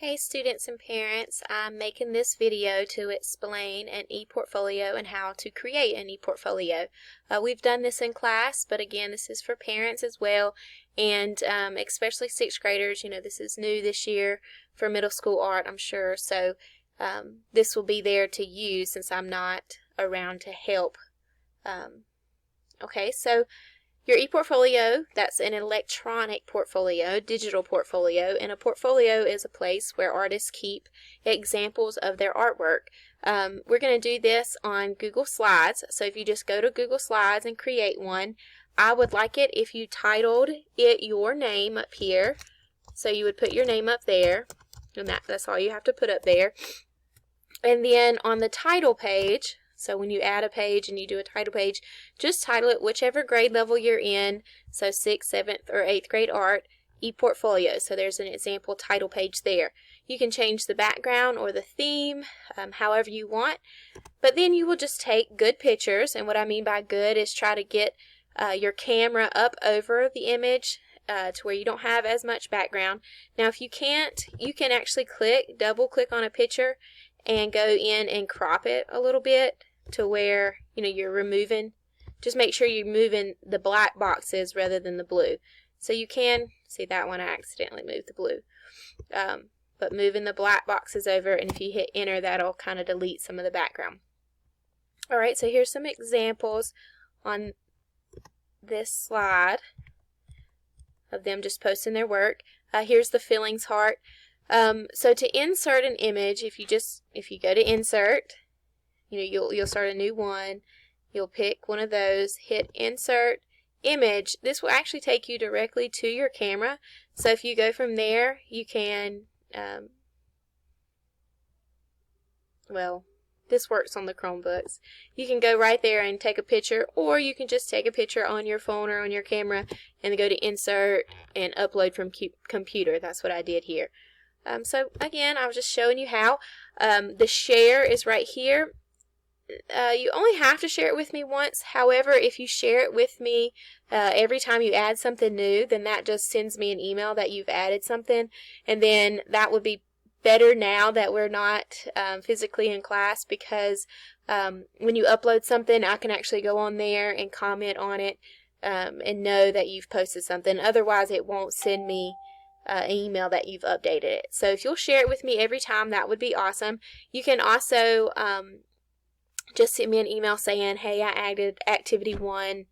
Hey students and parents, I'm making this video to explain an e-portfolio and how to create an e-portfolio. We've done this in class, but again, this is for parents as well, and especially 6th graders. You know, this is new this year for middle school art, I'm sure, so this will be there to use since I'm not around to help. Okay, so your e-portfolio, that's an electronic portfolio, digital portfolio, and a portfolio is a place where artists keep examples of their artwork. We're going to do this on Google Slides, so if you just go to Google Slides and create one, I would like it if you titled it your name up here, so you would put your name up there, and that's all you have to put up there. And then on the title page, so when you add a page and you do a title page, just title it whichever grade level you're in, so 6th, 7th, or 8th grade art, e-portfolio. So there's an example title page there. You can change the background or the theme, however you want, but then you will just take good pictures, and what I mean by good is try to get your camera up over the image to where you don't have as much background. Now if you can't, you can actually double click on a picture and go in and crop it a little bit to where, you know, you're removing, just make sure you're moving the black boxes rather than the blue. So you can, see that one I accidentally moved the blue, but moving the black boxes over, and if you hit enter, that'll kind of delete some of the background. Alright, so here's some examples on this slide of them just posting their work. Here's the feelings heart. So to insert an image, if you go to insert, you know, you'll start a new one, you'll pick one of those, hit insert image. This will actually take you directly to your camera. So if you go from there, you can, well, this works on the Chromebooks. You can go right there and take a picture, or you can just take a picture on your phone or on your camera and go to insert and upload from computer. That's what I did here. So again, I was just showing you how. The share is right here. You only have to share it with me once. However, if you share it with me every time you add something new, then that just sends me an email that you've added something, and then that would be better now that we're not physically in class, because when you upload something, I can actually go on there and comment on it and know that you've posted something. Otherwise, it won't send me an email that you've updated it. So if you'll share it with me every time, that would be awesome. You can also just send me an email saying, hey, I added activity 1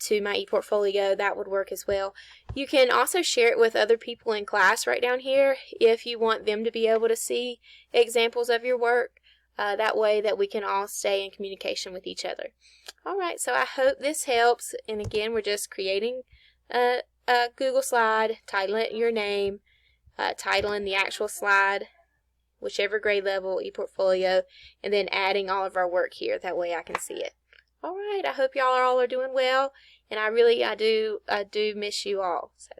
to my e-portfolio. That would work as well. You can also share it with other people in class right down here if you want them to be able to see examples of your work. That way that we can all stay in communication with each other. Alright, so I hope this helps. And again, we're just creating a Google slide, titling it your name, titling the actual slide, whichever grade level, e-portfolio, and then adding all of our work here. That way I can see it. Alright, I hope y'all are doing well, and I do miss you all. So